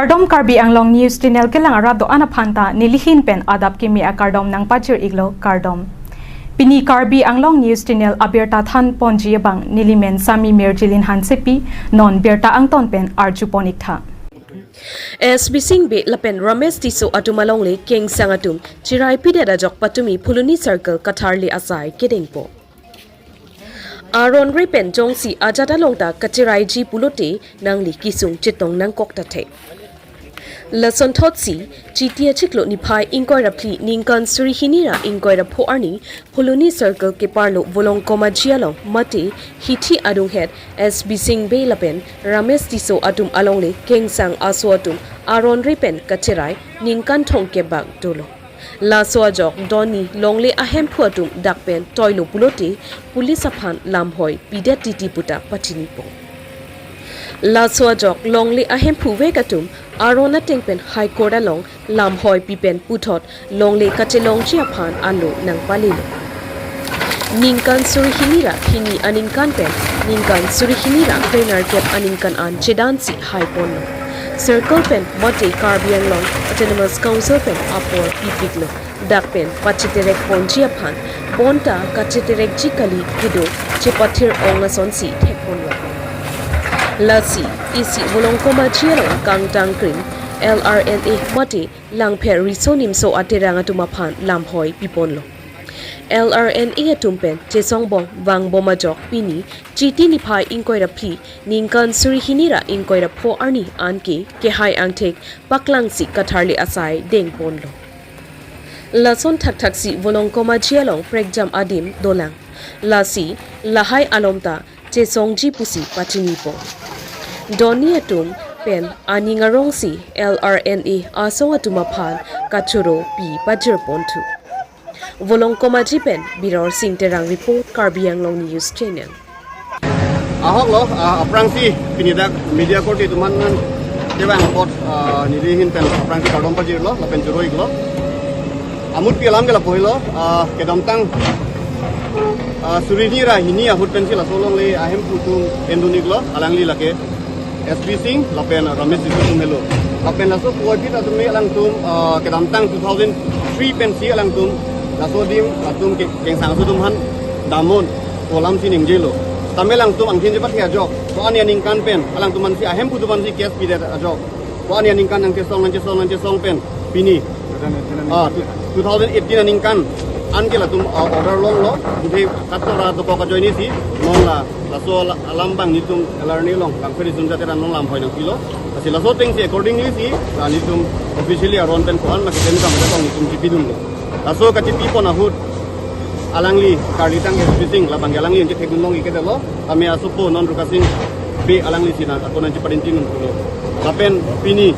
Kardom Karbi Anglong News Channel kelang arado anaphanta nilihin pen adap kimi a Kardom nang pachir iglo Kardom. Pini Karbi Anglong News Channel abirta than ponji bang nilimen sami merjilin hansepi non berta angton pen arjuponik tha. Bising be lapen Ramesh tiso atumalongle Kengsang atum Chirai pidera jok patumi Phuluni Circle Katharle Asai Kedengpon. Aron repen jongsi ajata longta Kacherai ji pulote nangli kisung chitong nang kokta the. Lason thotsi chitia chiklo niphai ingkoi rapli ningkan surihinira ingkoi rapho arni Phuluni Circle ke parlo Volongkom jialong mate hithi adung head bising be lapen Ramesh tiso atum alongle Kengsang aso atum Aron repen Kacherai ningkan thong ke bang dolo. La soajok doni longle Ahem phuatum dakpen toilo pulote pulis aphan lamhoi pidet titi puta patini po. La soajok longle Ahem phuwe katum Arona tengpen high court along lamhoi pipen puthot longle kachelong chi aphan alo nang palilo. Ningkan surihinira hini aningkan pen ningkan surihinira trainer kep aningkan an chedansi high pono. Circle pen mate Karbi Anglong Autonomous Council pen apor pipiglo dakpen pachiterek ponji aphan bonta kacheterek jikali gido chepathir ongasonsi thekponlo lasi isi Volongkom jialong kangtang krim LRNA mate langpher risonim so ateranga tumaphan lamhoi piponlo LRNA atumpen chesongbong wang bomajok pini chiti niphai ingkoi raphi ningkan surihinira ingkoi rapho arni anke kehai angthek paklangsi Katharle Asai Kedengpon lo lason thak-thaksi Volongkom jialong pregjam adim dolang lasi lahai alomta chesongji pusi pachini po doni atum pen aningarongsi LRNA aso atumaphan kachuro pi pajir pontu Volongkom pen Biror Singh Terang report Karbi Anglong News Channel. Ahok lo aprangsi pinidak media court itu manan jebang court nilihin pen aprangsi Kardom pajir lo lapen juro iglo amut pialam gela pohilo kedamtang surinira hini ahut pensi la solong le Ahem putung endunik lo alangli lake Sing lapen Ramesh tiso melo lapen laso kuwajit atumi alang tum kedamtang 2003 pensi alang tum Lasodim atum Kengsang sudum han damon kolam sining jelo tamelang tum angkin jepat ya jok ko an yaning kan pen alang tuman si Ahem putuman si kes pidet ajok ko an yaning kan nang cesong pen pini 2018 aning kan an kela tum order long lo budhe katora to ko joini si non la laso alambang nitum alarni long kang feri sunja teran non lam hoi nang kilo asi laso teng si accordingly si nitum officially aron pen ko an ma kiten kam jatong nitum pidun lo laso kati pipo na hut alangli karlitang espising labang alangli yang tekun long ikete lo kami asupo non rukasing be alangli sina ako nan ciparinting lo lapen pini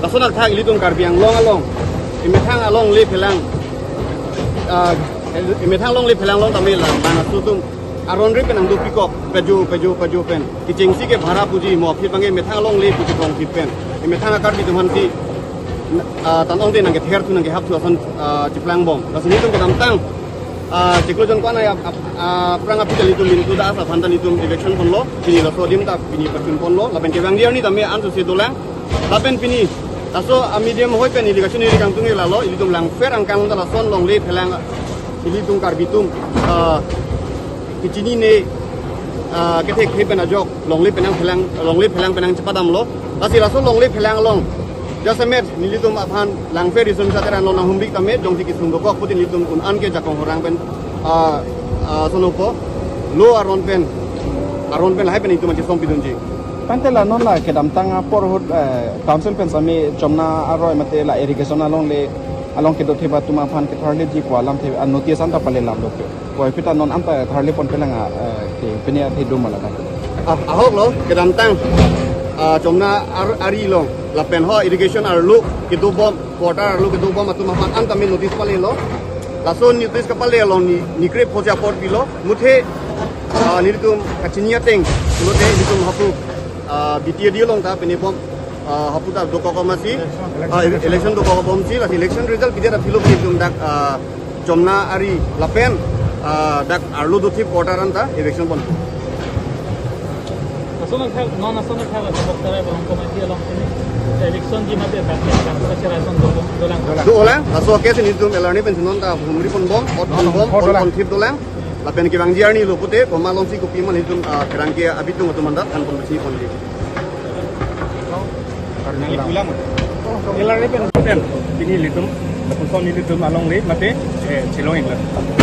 laso nak thak ilitung Karbi Anglong along imethang along le phelang imethang long le phelang long tamil bana sutung aron re penang do pikok peju pen kicengsi ke bhara puji mo phir bange methang long le puji kong pen imethang Karbi tumanti tanong din nang gether tu nang gehap tu asan ciplang bom lasu nitum kedamtang ciklo jon kwana ya prang api kali tu lintu da asa fantan nitum election kon lo pini laso dim ta pini pertun kon lo lapen kewang dia ni tame an tu se dolang lapen pini laso medium hoi pen election ni kang tungi la lo ilitum lang fair ang kang ta lason long le phelang ilitum Karbitum kicini ne ketek hepen ajok long le phelang penang cepadam lo lasi laso long le phelang long Jasemet nilitum aphan langfer isum sateran lona humbik tamet dong sikit sumbo ko putin litum kun an ke jakong horang pen sonopo lo aron pen lai pen itu macam sompidun ji pantela non la kedamtang por hot council pen sami chomna aroi mate la irrigation along ke do theba tuma phan ke Katharle ji ko alam the notice anta pale lam lo ko pita non anta Katharle pon pelanga ke penia the do mala ahok lo kedamtang chomna ari long lapen ho irrigation arlu kitu bom water arlu kitu bom atum han antamin notice pale lo lason notice ka pale lo ni krep hoja port bilo muthe nilitum kachinia teng muthe nilitum hapu bitia dia long ta peni bom hapu ta doko ko masi election doko bom si la election result bidera philo kitum dak chomna ari lapen dak arlu do thip water anta election bon Asal nak non asal nak Volongkom dia long ini election di mate batang Kacherai son dolang dolang aso kes ni tum elarni pensinon ta humri pon bom on tip dolang la pen ki bang jiarni lo pute ko malong si ko pi man hitum kerang ke abitung to mandat kan pon si pon di ni pulang elarni pen ini litum Pusat ini tu malong le mate cilong ingla.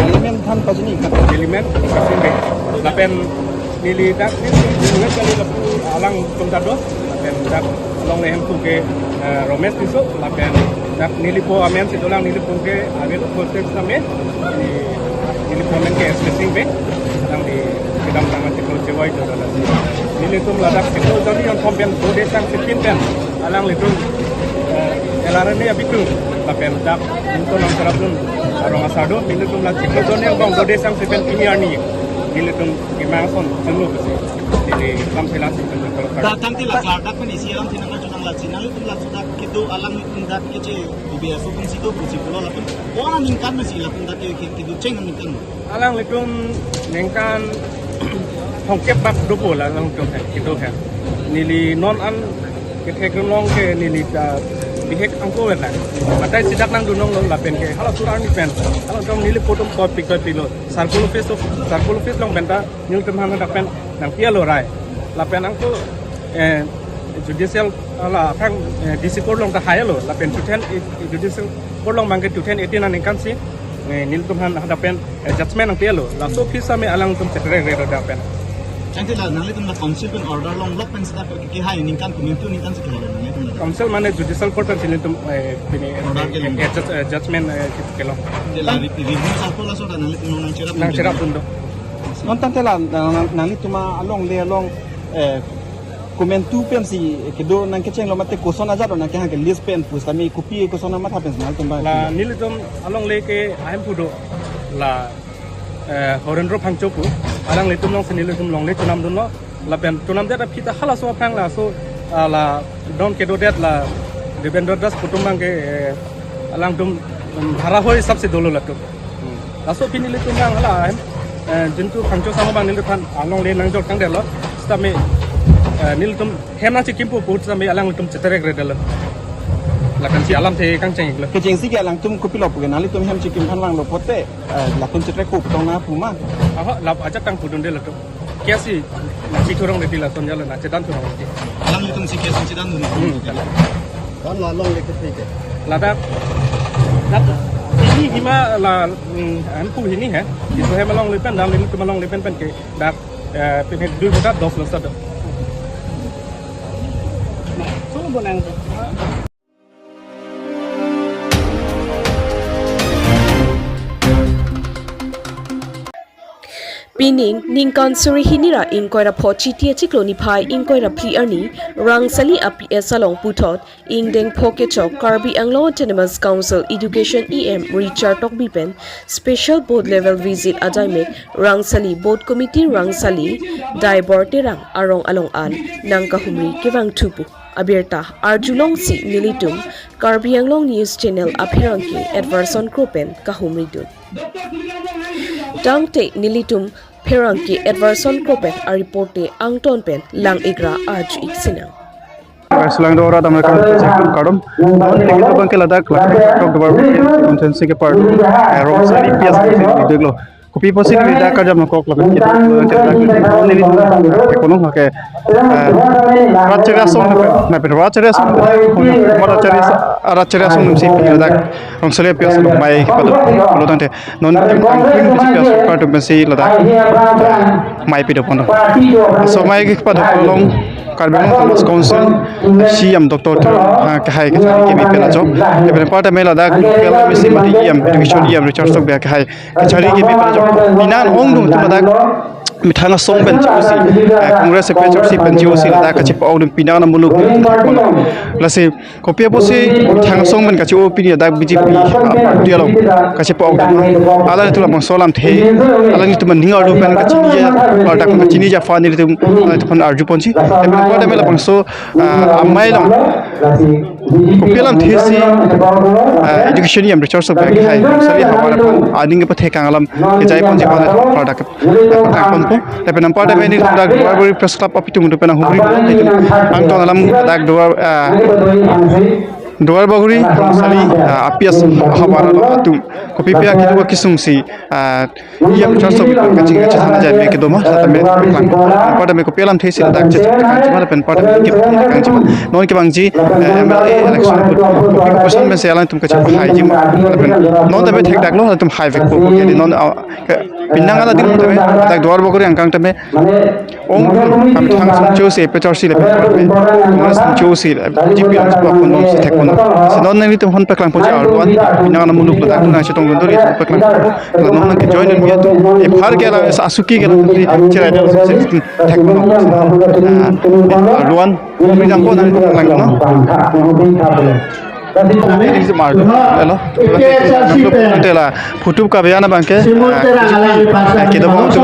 Elemen kan pajini kan. Elemen kasin be. Lapen nili dak ni kali lapu alang tumtado. Lapen dak along le hem tu ke romes tiso. Lapen dak nili po amen si dolang nili po ke agen konteks name. Nili po amen ke spacing be. Dang di kedam tangan ciklo cewai tu dalam. Nili tum ladak ciklo jadi yang kompen bode sang sekin ben. Alang le tum elaran ni abitung. Lapen dak untuk nang terapun arong asado bila tu melakukan cikgu yang bang bode sang sepen ini ani bila tu kemangson jelu besi jadi kam selasi kalau datang ti la dak ni siaram ti nang junang la chinal tu la sudah kitu alang tindak kece biasa pun situ puji pulau lapun orang ningkan masih lapun dak kitu ceng ningkan alang lekum nengkan hongkep bak dopo la lang tu kitu kan nili non an Keche kelong ke nili bihek angko wala matai sidak nang dunong long lapen ke hala turan ni pen hala tom nili potom ko pikoi pilo sarkulo face long benta nil tum hang dak pen nang pia lo rai lapen angko judicial ala phang DC court long ta hai lo lapen tuten judicial court long bangke tuten 18 nan kan si nil tum han dak pen judgment nang pia lo la so phisa me alang tum cetre re dak pen Cantik lah, nanti tu nak council pun order long block pen sedap kehai ningkan komentu ningkan sekitar. Council mana judicial court kan sini tu ini judgment kelong. Jadi review satu lah sudah nanti tu nang cerap tu. Nonton telah nanti cuma along komentu pen si kedo nang keceng lo mate kosona jado nang kehang ke list pen pus kami kopi kosona mat happen nal tumba. La nili tum along le ke Ahem pudo la horendro phangchopu alang le tum long senile tum long le tunam dun lo la pen tunam det apita hala so phang la so la don kedo det la debendra das putumbang ke alang tum hara hoi sabse dolo la tu la so pinile tum lang hala Ahem jintu phangcho sama bang nil than along le nang jok tang det lo stame nil tum hem na chikimpu put same alang tum chetere gredel lakan si alam the kang cheng iklo keceng si ke alang tum kopi lo pugen nali tum hem chikim phan lang lo pote lakun cetre kup tong na puma aha lap aja tang pudun de la tu kya si chi thorong de la son jala na chetan thorong de Alang itu mesti kesan cidan dulu. kan la long le ke ke la da ini hima la an pu hini hai itu he malong lepen dam ni tu malong lepen pen ke da pen du bota dos lo sad so bonang Pining ningkan suri hinira ingkoira phochi tia chiklo ni phai ingkoira pli arni rang sali api esalong puthot ingdeng phoke chok Karbi Anglo Autonomous Council Education EM Richard Tok Bipen special board level visit ajaime rang sali board committee rang sali daibor terang arong along an nangka humri kewang thupu abirta arjulong si nilitum Karbi Anglo News Channel apherangki adverson kropen kahumri dun Dangte nilitum Perangki Adverson Kopet a reporte Angton Pen Lang Igra Arj Iksina. Selang dua orang mereka cekut kadam, tapi kita bangkit ladak tok dua konsensi ke part, rom sari pias itu lo. Kopi posi ni dah kerja makok lakukan kita ni ekonom ke raja song na per raja song raja song mesti ladak rom sari pias lo mai pada lo tante non angkring pias part mesti ladak mai pido pono. So mai pada long Karbi Autonomous Council CM Dr. Kacherai ke pela job ke part mai ladak pela mesti mati EM education EM Richard Tok Kacherai Kacherai ke pela job Pinan ong dum tumadak mithanga song ben chusi congress secretary ben chusi lada ka chip ong pinan muluk lase kopia posi mithanga song ben ka chu opini da BJP dialog ka chip ong ala tu lam solam the ala ni tuman ninga ru ben ka chini ja lada ka chini ja fa ni tum arju ponchi tapi ko da mela bangso amai long Kopialam thesi education yam research of bag hai sari hawara ading ke pathe kangalam ke jai ponji pada product kon po tapi nampak ada ini dak dua press club api tu pena hubri ang to alam dak dua baguri sari apias hawara tu kopi pia kitu kisung si ia research of kacing sana jai ke doma tapi pada me kopialam thesi dak cuma pen pada ke non ke bangji election person में से आलान तुम कच्चे high gym non तबे ठेक डाक लो तुम हाई वेक को के नॉन पिन्ना गाला दिन तबे तक द्वार बकरी अंकांग तबे ओम हम थांग सम चोसी पे चोसी ले नॉन सम चोसी जीपी अंस को अपन नॉन से ठेक को से नॉन ने तुम हन पे क्लांग पहुंचा और वन पिन्ना गाना मुलुक लदा कुना से तुम गोदरी पे क्लांग नॉन के जॉइन में तो ए फार के ला आसुकी के ला चेरा दे से ठेक को रोन पिन्ना को ना क्लांग ना ini semar tu, hello. Kita lah, YouTube ka bayar na bangke. Kita bawa tu.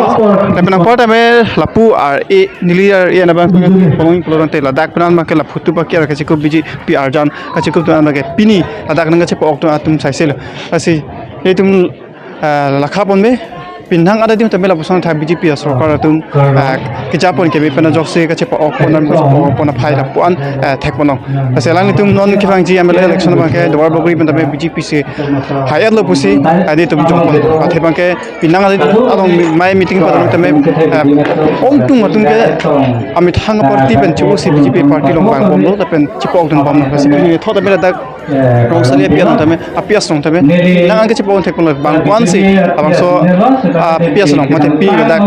Tapi nampak tak me lapu nili na bangke. Pemangin keluaran tu Ladakh penan bangke lapu YouTube pakai ada kecik biji PR jan kecik tu na bangke pini Ladakh nang kecik pok tu atum sai sel. Asi itu lakha pun me. Pinang ada di tempat lapu sana biji PR sorkar atum kejapun kami pernah jokse kecik pok ponan pona phai lapuan thek ponong. Asi lang itu non kifang ji ambil election bangke dua bagui pun tapi biji PC hayat lapu si ada itu jokpon. Tapi bangke pinang ada adong mai meeting pada tempat tung ke amit hang parti pen cuci si biji parti long bang pon tapi cipok dan bam kasi ini thot tapi ada rong salia pian tapi apias long tapi nang angke cipok thek pon bang puan si abang so pias long mate pi ada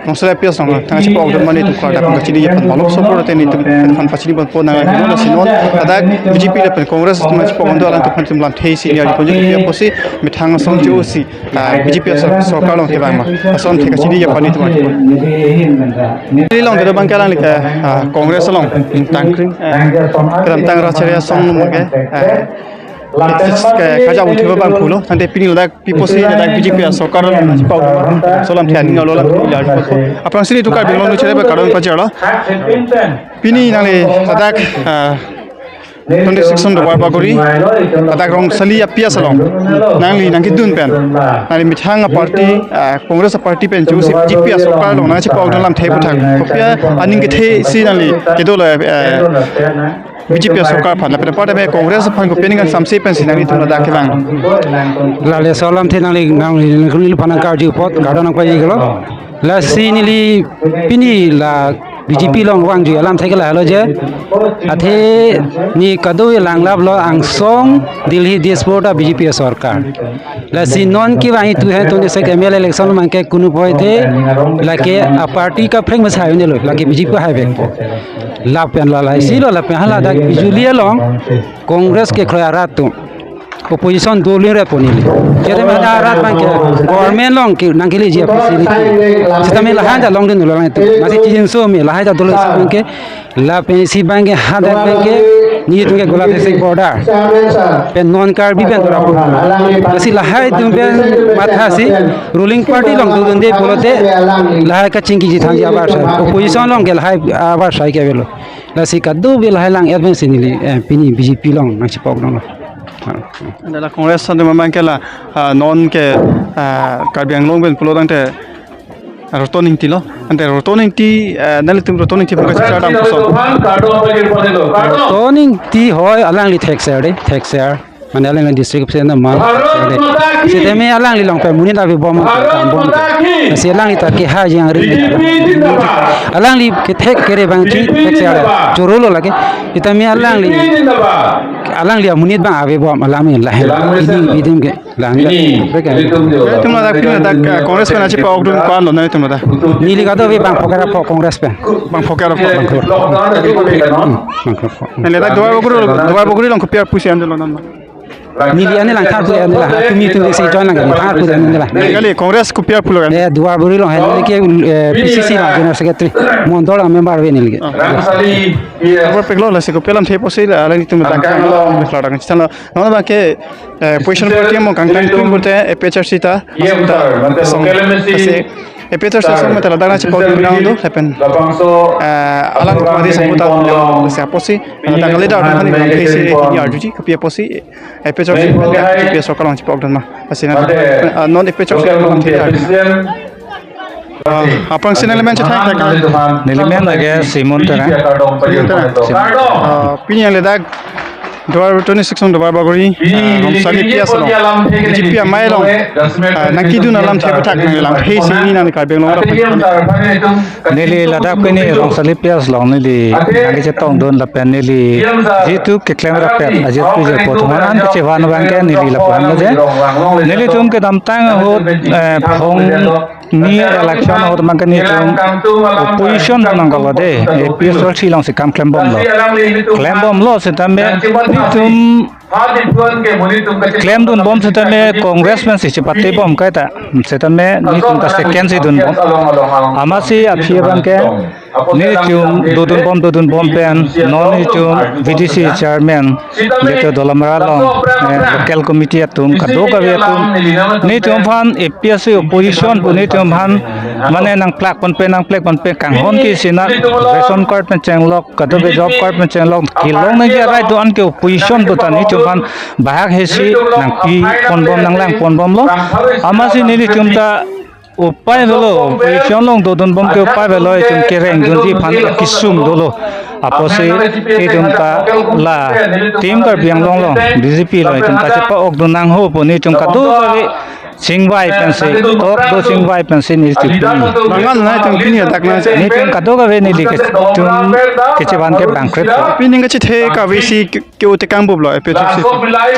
rong salia pias long tang cipok dan mani tu kalau ada kecil dia pun balok support ten itu kan facili pon nang no sinon ada biji pi pen kongres tu cipok on dalam tu kan timlan thei si ni pun dia posi mithang song cuci biji pi sorkar long thebang ma son thek kecil dia pani tu Nilong kita bangkai lang lika Kongres long tangkring kita tang raceria song mungkin kerja untuk bang pulo nanti pilih lag piposi lag BJP sokar pau solam tian ngalo lam ilar apa sini tukar belum lu cere berkarun pacar lah pilih nanti adak 26 dua bagori adak rong sali apia salong nangli nangki dun pen nangli mithanga party Kongres party pen ju BJP sokar long nang pau dalam thai puthang kopia aning ke the si nangli kedol BJP sokar phan la pada me Kongres phan ko pening samse pen sinang itu na dak bang la le solam the nangli nangli phan ka ji pot gadon ko yi gelo la sinili pini la BJP long wang ju alam thai la halo je athe ni kadu lang lab lo ang song Delhi diaspora BJP sarkar la sinon ki wai tu hai to se ML election man ke kunu poi the la ke a party ka freng ma sai ne lo la ke BJP hai bek la pen la si lo la pen hala da bijulia long Congress ke khoya rat tu opposition dole re ponili jede ma da rat man ke government long ki nangili ji facility sistem la handa long din lo la tu masi chin so me la hada dole man ke la pen si bank hada bank ke ni tu ke gola se border pen non Karbi pen tora masi la hai tu pen matha si ruling party long du de bolote la hai ka chingi ji thang abar opposition long ke la hai abar sai ke belo la si ka du be la hai lang advance ni pini BJP long nang si pok long adalah Kongres sana memang ke la non ke Karbi anglong ben pulo dang te rotoning ti lo ante rotoning ti nali tum rotoning ti bukan cara dam puso rotoning ti hoy alang li thek share mana alang district se na mal se teme alang li long pe munit abi bom se alang li ta ke ha jang ri alang li ke thek kere bang ti thek share jorolo lage itame alang li munit bang abi bom alang la idim ke lang tumla dak Kongres pe na chi pok dun kan lo na tumla da nili ka do be bang pokara po Kongres pe bang fokara ele dak dua baguri long kopiar pusi andelo nan nili ane lang thar ane la tumi tu se join lang thar pu ane la kali Kongres kopiar pulo kan dua buri long hele ke PCC la general secretary mondol member be nili Kabor peglo la se kopialam the posi la ala ni tum dak me flora kan chana no ba ke position party mo kang tang tum bote e pechar sita Peter sesung mata ladang na chipau binang do lepen alang kumadi samputa siaposi ladang leda orang kan bilang kesi ini arjuji kapia posi Peter sesung kapia sokal orang chipau dan mah asina non Peter sesung apa yang sinelemen cetak kan Nilimen lagi Simon tera. Pinya ledak 2026 dobar bagori romsali pias lo GP mai lo nakidu na lam thep thak lam phei sini na ka beng lo ra Nili ladak ko ni romsali pias lo nili nagi che tong don la pen nili jitu ke klem ra pet ajit pi je potman an che wan wang ke nili la pan lo je nili tum ke dam tang ho phong ni election ho man ke ni tum opposition nang ko de pias ro chi long se kam klem bom lo se tambe tum claim dun bom se tame congressman se chapate bom kaita se tame ni tum ta second se dun bom amasi aphi ban ke ni tum dodun bom pen non ni tum VDC chairman jeto dolamara long local committee atum kado ka tum ni tum phan APS opposition bu ni tum phan mane nang plak pon pe kang hon ki sina ration card pen changlok kado be job card pen changlok kilong na ja right to an ke opposition bu ta ni tum phan bahag hesi nang pi pon bom lo amasi ni tum ta upai velo opposition long dodon bom ke upai velo tum ke reng junji phan kisum dolo apose tum ta la team kar biang long BJP lo tum ta chepa ok do nang ho poni tum ka do singwai pensi ok do singwai pensi ni sti nangan na tum pinya tak na ni tum ka do ka ve ni li ke tum ke cheban ke bankrupt pining ka chi the ka visi ke ute kang bob lo Peter si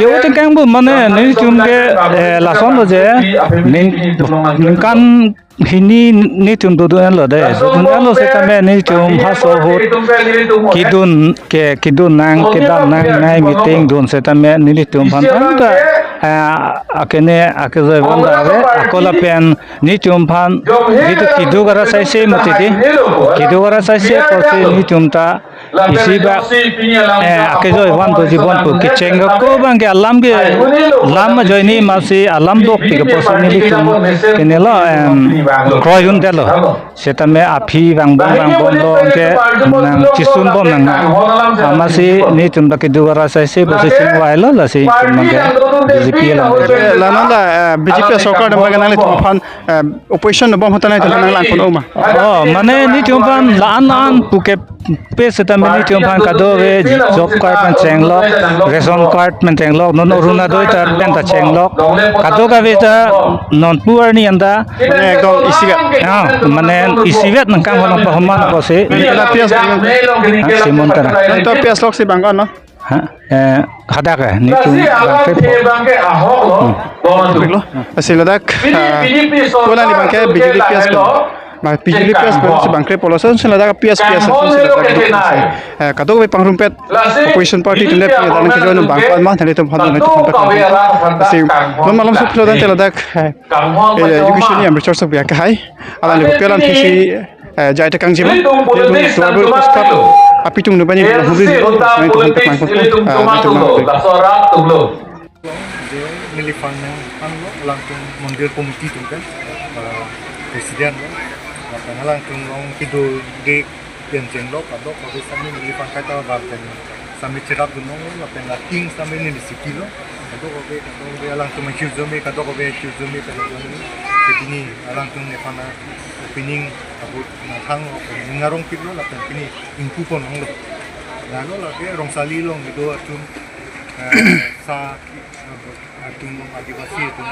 ke ute kang bob mane ni tum ke la son lo je nin kan hini ni tum do lo de lo se ta me ni tum ha so hot kidun nang ke dam nang nai meeting dun se ta me ni tum phan ka akene akeze banda ave akola pen ni tum phan bitu kidu gara sai se matiti kidu gara sai se porse ni tum ta isiba akezo wan to jibon pu kichenga ko bang ke alam lam joini masi alam dok pi ke porse ni tum kenela kroyun delo setame api bang lo ke nang chisun bom nang amasi ni tum ta kidu gara sai se porse singwai lo la si mangke BJP lananda BJP सरकार दम गनाले तुम फान opposition bom hotana tu nang lang pon oma mane ni tum fan lan puke pe setame ni tum fan kado ve job card pen chenglok ration card pen chenglok non oruna doi ta pen ta chenglok kado ka ve ta non puar ni anda ekdom isiga mane isivet nang kang honong pahaman ko se la pias simon tara to pias lok si bangkan no hada ka ni tum bangke ahok lo asiladak kola ni bangke bijuli pias ma bijuli pias si bangke poloson siladak pias kadok be pangrumpet opposition party tunde pi dalan ke jono bangpan ma thale to phadon na to si lo malam su phlodan teladak education ni amritsar sok bia ka hai ala le pelan thisi jai ta kangjima to kap apitung no bani hubi ni to kontak mangko nilifan langsung mundir komiti tu kan presiden kan langsung long tidur di kenceng lo kadok kalau kami nilifan kata barten kami cerap gunung lapen laking kami ni di sikilo kadok oke langsung mencuci kadok oke cuci kadok ini langsung nilifan opening abut nang ngarong kilo lapen ini ingkupon ang lo lalu lagi rongsali long itu acum sa tum adivasi tum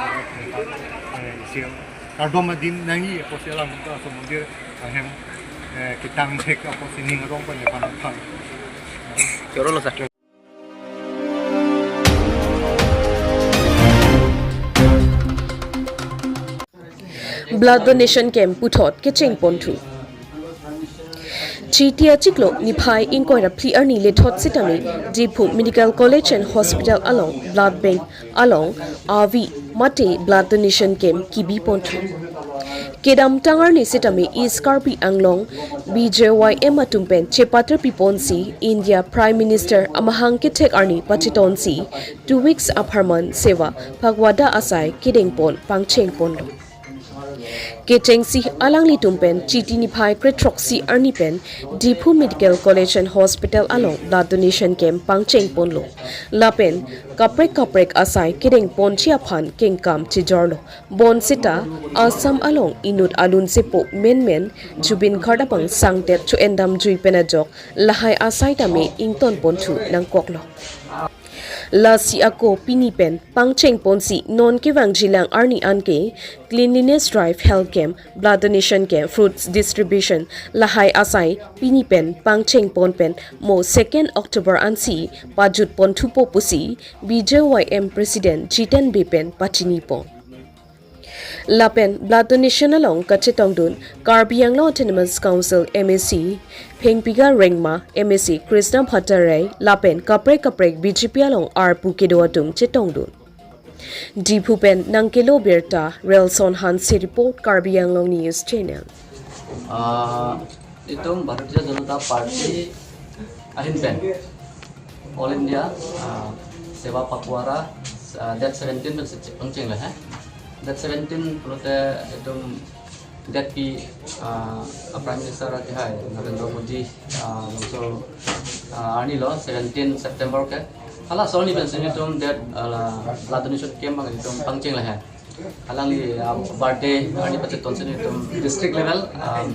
siang kardom din nangi po sila munta sa mundir ahem kitang tek po sining rong pa ni pan choro lo sa blood donation camp puthot Kedenpon thu Chitia chiklo niphai inkoi ra pli arni le thot sitami Diphu Medical College and Hospital along blood bank along RV mate blood donation camp kibi ponthu kedam tangar ni sitami is Karbi anglong BJY ematumpen chepatra piponsi India Prime Minister amahang kithek arni pachitonsi 2 weeks upharman seva phagwada Asai Kedengpon pangcheng pondo Kengsang alangli tumpen chiti ni phai kretroxi arni pen Dipu Medical College and Hospital along blood donation camp pangcheng ponlo lapen kaprek Asai Kedengpon chiaphan Kengsang chijorlo bon sita Assam along inut alun sepo men jubin khardapang sangtet chu endam jui penajok lahai Asai tame ington ponchu nang koklo La si ako pinipen pangcheng ponsi non kiwang jilang arni anke cleanliness drive health camp blood donation camp fruits distribution lahai Asai pinipen pangcheng ponpen mo 2nd October ansi pajut pon thupo pusi BJYM president Jiten Bepen pachini pon Lapen blood donation along Kachetongdun Karbi Autonomous Council MSC Pengpiga Rengma MSC Krishna Katharle Lapen kaprek BGP along R Pukedoatum Chetongdun Dipupen Nangkelo Berta Relson Hansi report Karbi News Channel Itu Bharatiya Janata Party Ahem All India Sewa Pakwara that 17 pengceng lah that 17 pulote itu that pi Prime Minister Kacherai Narendra Modi so ani lo 17 September ke hala solni pension itu that blood donation camp mang itu pangcheng lah halang li birthday ani pachet tonsen itu district level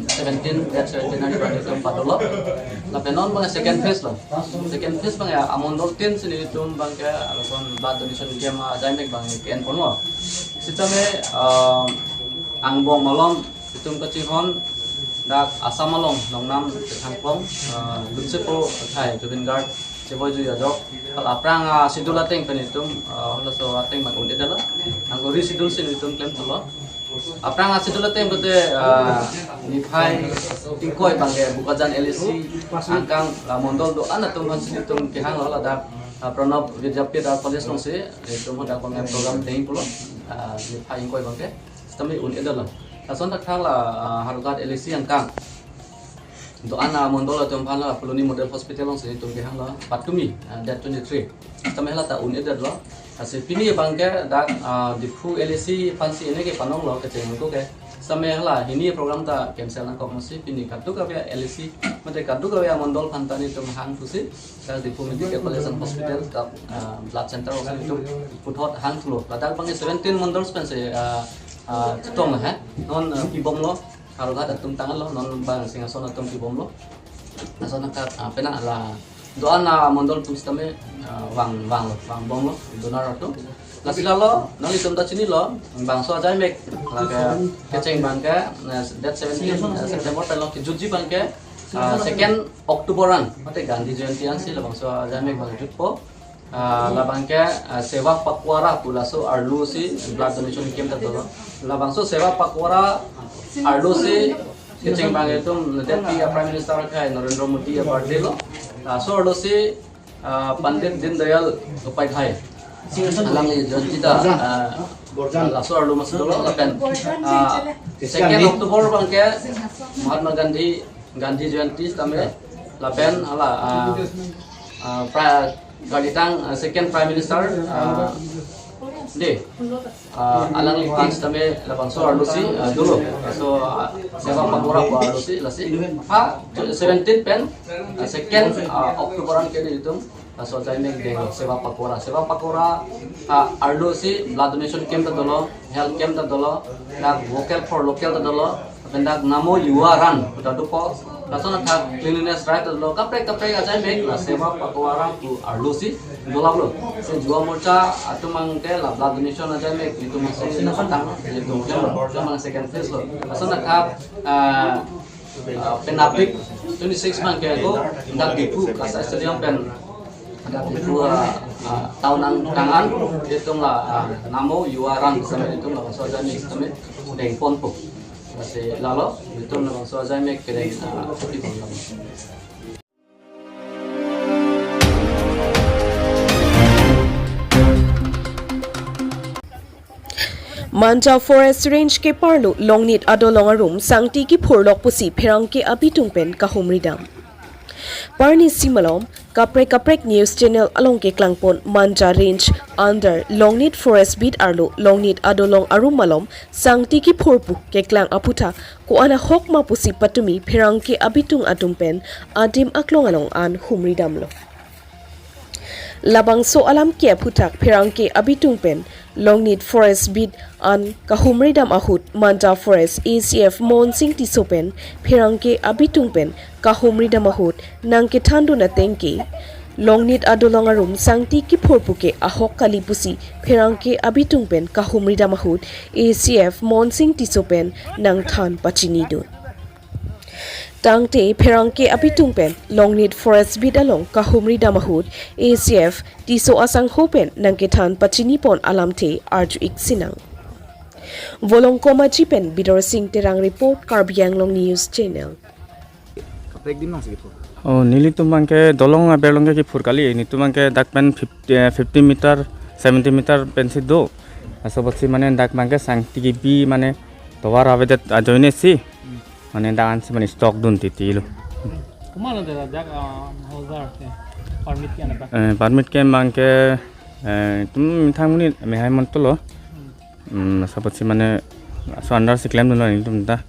17 that 17 ani birthday itu padolo la penon bang second phase bang ya amondol 10 sini itu bang ke alon blood donation camp ajaimek bang Kedengpon lo Sistemnya angbong malom itu kecihon dak asam malom nongnam tangplong lutsepo thai jubin guard seboy ju yajok kal aprang sidul ateng pen itu holo so ateng mak unde dala anggori sidul sin itu claim tolo aprang sidul ateng bete nifai tingkoi bangge bukajan LSC angkang mondol do anatung sin itu kehang lola dak Pranab Vidyapit College nong se itu mo dak program teng pulo ni phai koi bangke sistem un edala ason tak thala harugat LSC angkang do ana mondol atom phala Poloni Model Hospital nong se itu ke hangla patumi that 23 sistem hela ta un edala ase pini bangke dak dipu LSC fansi ene ke panong lo ke cheng ko ke समय हला हिनी प्रोग्राम ता कैंसिल ना कमसी पिनी काटू का एलसी मते काटू का मंडल फंतानी तुम हांग तुसी का Dipu medical college and hospital का ब्लड सेंटर ओसे तुम पुथोत हांग थलो लदाक बंगे 17 मंडल स्पेंसे चितोंग है नॉन पिबोम लो हारुगा तुम tangan lo non bang singason तुम पिबोम लो asona ka pena la doana मंडल तुम sisteme wang bom lo donar to Lasila lo, nali tumta chini lo, bangso ajai mek, laga keceng bangka, that 17 September pelo kijuji bangka, 2nd Octoberan, mate Gandhi Jayantian si la bangso ajai mek bang jutpo, la bangka sewa pakwara pulaso arlu si blood donation camp tatolo, la bangso sewa pakwara arlu si keceng bangka itu deputy Prime Minister kai Narendra Modi ya birthday lo, so arlu si Pandit Dindayal Upadhyay Alongle kita langsung lalu masuk dulu kan 2nd Oktober bangke Mahatma Gandhi Jayanti sampai lapen ala gaditang 2nd Prime Minister de Alongle Pans sampai lapang so alusi dulu so sewa pagora ko alusi lasi 17 pen 2nd Oktoberan ke itu so jaimek de sewa pakora arlo si blood donation camp ta dolo health camp ta dolo dak vocal for local ta dolo bendak namo yuaran ta dupo rasona tha cleanliness drive ta dolo kapre jaimek la sewa pakora tu arlo si dolablo se jua morcha atumang ke la blood donation jaimek itu masih na patang itu jamang second phase lo rasona tha penapik 26 man ke go dak dipu kasa stadium pen ada dua tahunan tangan itu lah namo yuaran sampai itu lah bangsa jami sampai Kedengpon pun masih lalu itu lah bangsa jami Kedengpon Manja Forest Range ke parlo longnit adolongarum sangti ki phurlok pusi pherang ke abitungpen kahumridam Parni simalom Kaprek News Channel Alongle Klangpon Manja Range under Longnit Forest Beat Arlo Longnit Adolong Arumalom Sangti ki Phorpu ke Klang Aputa ko ana hokma pusi patumi Phirangke abitung atumpen adim aklongalong an humri damlo Labang so alam ke putak Phirangke abitung pen Longnit Forest Beat an kahumri dam ahut Manja Forest ACF Monsing Tisopen Phirangke abitung pen kahumri dam ahut nangke thandu na tengke Longnit Adolongarum Sangti ki Phorpuke ahok kalipusi Phirangke abitung pen kahumri dam ahut ACF Monsing Tisopen nang than pachinido Tangte Phirangke abitung pen Longnit Forest Beat along kahumri dam ahut ACF Tiso asang hopen nangke than pachinipon alamte arju iksinang Volongkom Jipen Bidor Singh Terang report Karbi News Channel Oh, nili tumangke dolong aberlongke ki furkali ini tumangke dakpen 50 meter 70 meter pensi do asobotsi mane dakmangke sangti ki bi mane towar avedet ajoine si mane dakan si mane stock dun titilu Kumalo dera jak holder permit ki ana permit ke mangke tum thangmuni me hai montolo asobotsi mane so under si claim dun ni tum ta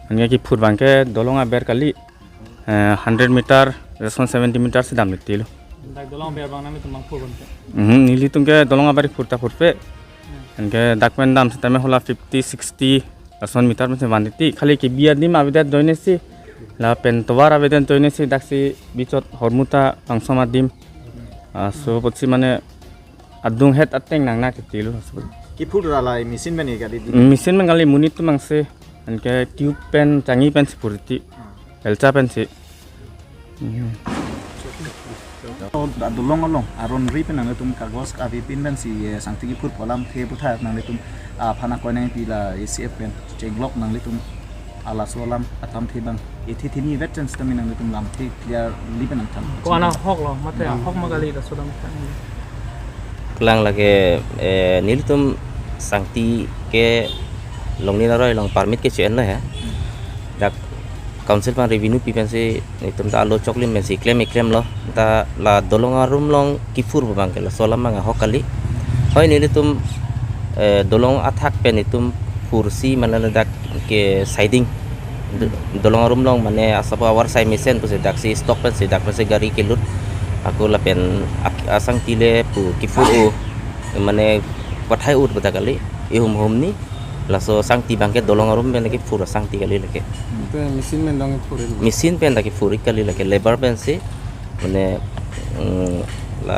ane ki fur bangke dolong aber kali 100 meter respon 70 meter se dam nitilo dak dolong ber bang nami tumang phur bonte nili tumke dolong abari furta furpe enke dakmen dam se tame hola 50 60 respon meter se banditi khali ki biya dim abidat doine si la pen towar abedan doine si daksi bichot hormuta pangsoma dim so potsi mane adung het ateng nang na kitilo ki phur rala machine bani gadi machine mangali munit tumangse enke tube pen changi pen spurti elcha pen si Dolong aron ri pen tum kagos abi pin ben si sangti ki phur polam the putha nang tum phana ko nang pila ACF pen chenglok nang tum ala solam atam the bang ethi thini veterans tam nang tum lam the clear li pen tham ko ana hok lo mate hok magali da sodam klang lage nilitum sangti ke longni na roi long permit ke chen la ha dak council pan revenue pipensi nitum ta lo choklim mensi claim lo ta la dolonga room long kifur bang ke la solam manga hokali hoi nilitum dolong athak pe nitum kursi manala dak ke siding dolonga room long mane asapa war sai mesen puse dak si stock pen si dak puse gari ke lut aku la pen asang tile pu kifur mane pathai ut bata kali ihum ni laso sangti bangke dolong arum ben lagi fura sangti kali lagi mesin men dong furi mesin pen lagi furi kali lagi labor pen si mane la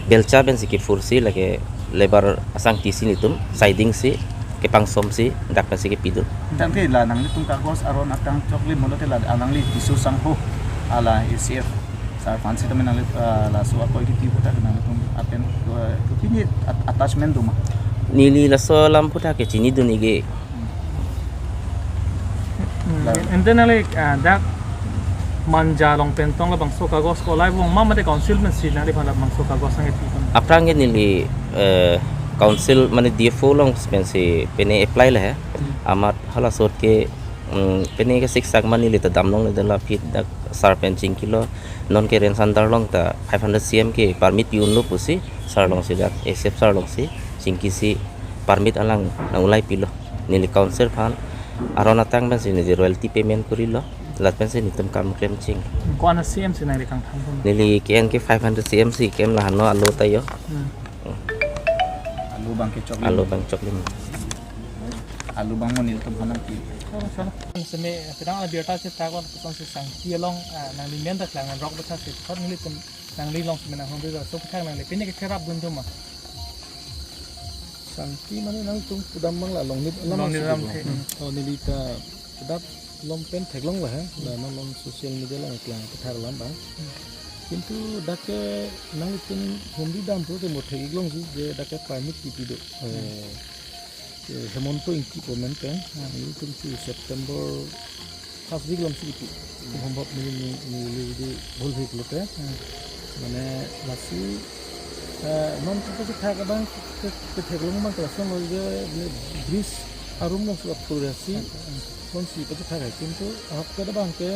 belcha pen si ki fursi lagi labor sangti sini tum siding si ke pangsom si dak pen si ke pidu tang the la nang tum kagos aron atang chokli molote la anang li tisu sangho ala ACF sa fancy tamen la so ko ki tipu ta nang tum apen ko pini attachment duma nili la so lampu ta ke chini duni ge and then like that manja long pentong la bang so kagos ko live wong mama de council men si na di bang so kagos ang iti aprang nili council mane DFO long spensi pene apply la hai amat hala sot ke pene ke six sak mani le ta dam long le la fit dak sar penching kilo non ke ren sandar long ta 500 cm ke permit yun lo pusi sar long si dak accept sar long si singkisi permit alang naulai pilo nili council fan arona tang ben sini di royalty payment kurilo lat ben sini tum kam claim ching ko ana CM sinai de kang thang nili ken ke 500 cm si kem la hano alo tayo alu bang ke chokli alo bang choklim alu bang mo nil tum hanang ki sene pedang ala biota se ta kon kon se sang ti long nang limen da klang rock bata se khot nili tum nang li long semena hon de so thang nang le pene ke kherap bun dum sangti mane nang tum pudam mang la long nit lam nilita pedap long pen theglong la ha la nang social media la klang kathar lam bang কিন্তু ডাকে nang tum homdi dam pro te mo theglong ji je dake permit pipi do hemonto inki comment pen ini tum si September first week lam si সম্ভব মিলি যদি ভুল হয়ে গেল মানে lassi non kita থাকা bang keteglong bang terasa ngolje bris arum nang suap kurasi kon si kita থাকা কিন্তু hakka da bang ke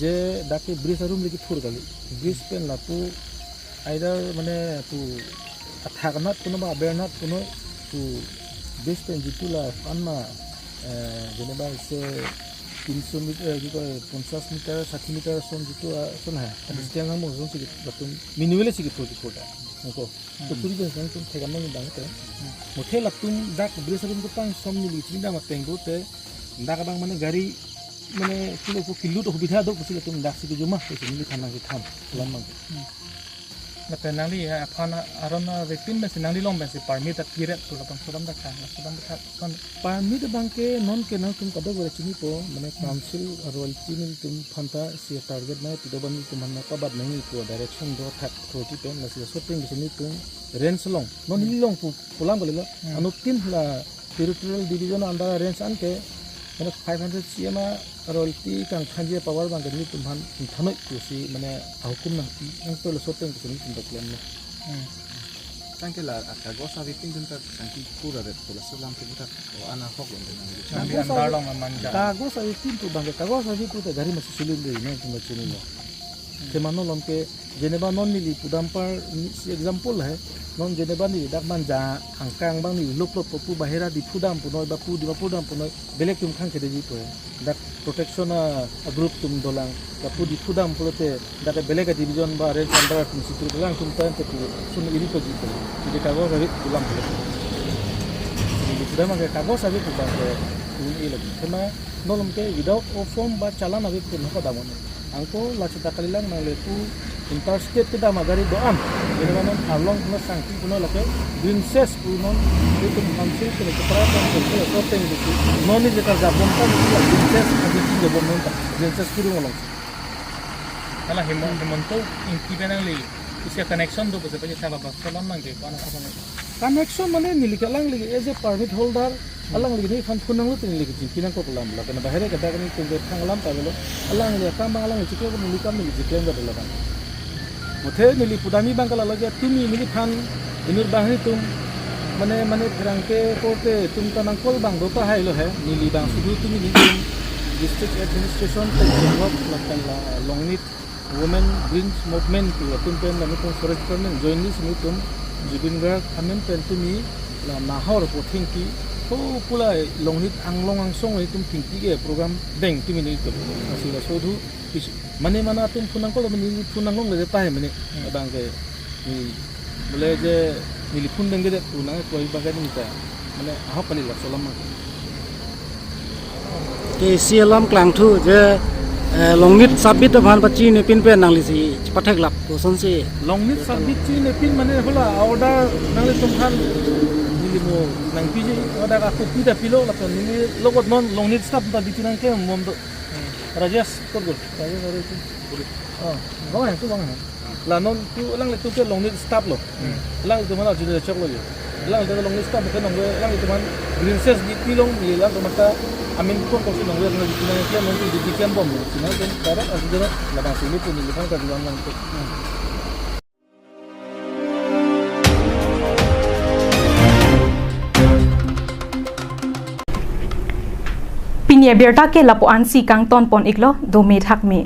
je daki bridge arum lagi fur kali bridge pen lapu either mane tu athagnat kuno ba bernat kuno tu bridge pen jitula anma jeneba se 300 meter gitu 50 meter 60 meter son gitu son hai setiang ang mo son sigit batum minuele sigit fur kita ko to puri ben sang tum thega mang dang te mothe latum dak bridge arum tang som ni lichi da mateng go te dak bang mane gari মানে কিলো সুবিধা দক বুঝিলে তুমি ডাকছি জমা হইছে মিলি থানা কি থাম লামাং না পেনালি আফান আরনা রেপিন বেসি নালি লম বেসি পারমিট আ কিরেট তো লাপাং সদম দা খান সদম দা খান পারমিট বাংকে নন কে না তুমি কবে গরে চিনি পো মানে কাউন্সিল রয়্যালটি মিল তুমি ফান্তা সি টার্গেট না তিদবানি তুমি না কবাদ নাই তো ডাইরেকশন দো থাক 30 পেন লাসি শপিং বিসনি তুমি রেঞ্জ লং নন নি লং পোলাম বলিলো আনো তিন হলা টেরিটোরিয়াল ডিভিজন আন্ডার রেঞ্জ আনকে মানে 500 cm royalty kang khanje power bang gani tumhan thanoi kusi mane hukum nang ti ang to soteng kusini tindak lem ne tangke la kagos avi pindun ta santi pura de pola salam ke buta o ana hok lon de kagos avi pintu bang kagos avi tu te gari masi sulun de ne tum chini no temano lom ke jeneba non nili pudampar example hai non jeneba ni dak manja angkang bang ni lop pu bahera di pudam punoi ba pu di ba pudam punoi belek tum khang ke de ji to dak protection a group tum dolang ba pu di pudam pulote dak belek division ba red under tum situ dolang tum tan te pu sun iri ko ji to di kago ravi ulam pulo di pudam ke kago sabi pu ba ke ini lagi kema nolom ke without form ba chalan avi pu no ko damon angko la cita kalilang nang lepu interstate kita magari doam jadi mana along puno sangki puno lake princess puno itu council ke keperatan ke shooting gitu noni jeta jabon kan princess ada jabon nonta princess kudu ngolong ala hemonto inti benang li isia connection do bose paje saba bas salam nang ke kana apa connection mane nilikalang li as a permit holder alang lagi ni fan punang lu tin lagi jinkinan ko pelam la kana bahare kada kani tunggu tanglam ta lo alang li kambang alang cikle ko nilikam ni jiklem ga dalaban mothe nili pudami bangkala lagi tumi nili fan inur bahni tum mane terangke kote tum tanang kol bang do ta hai lo hai nili bang sudu tumi ni district administration te work lakan la longnit women greens movement tu tum pen la tum forest pen join ni sini tum jibingar amen pen tumi la nahor po thinki ko pula longnit anglong angsong ni tum thinki ge program beng tumi ni to asila sodu mane mana tum punang ko mani punang long le pa mane bang ke ni boleh je nilipun deng de punang ko ibaga ni ta mane ahok pani la solam ke sialam klang thu je longnit sabit bhan pachi ne pin pe nang li si pathak lap ko son se longnit sabit chi ne pin mane hola order nang le tum khan nilimo nang piji order ka ko pida pilo la ko ni logot non longnit stab ta bitinang ke mom do rajas korgol rajas ore tu bang hai tu bang hai la non tu lang le tu ke longnit stab lo lang tu mana ju de chok lo lang tu longnit stab ke nong lang tu man princess di pilong di lang tu mata amin pun ko si nong le ngi tu nang ke non tu di kem bom ni na den darat azudara la bang sini tu ni kan ka di lang tu Pinya berta ke lapu ansi kang ton pon iklo do me thak me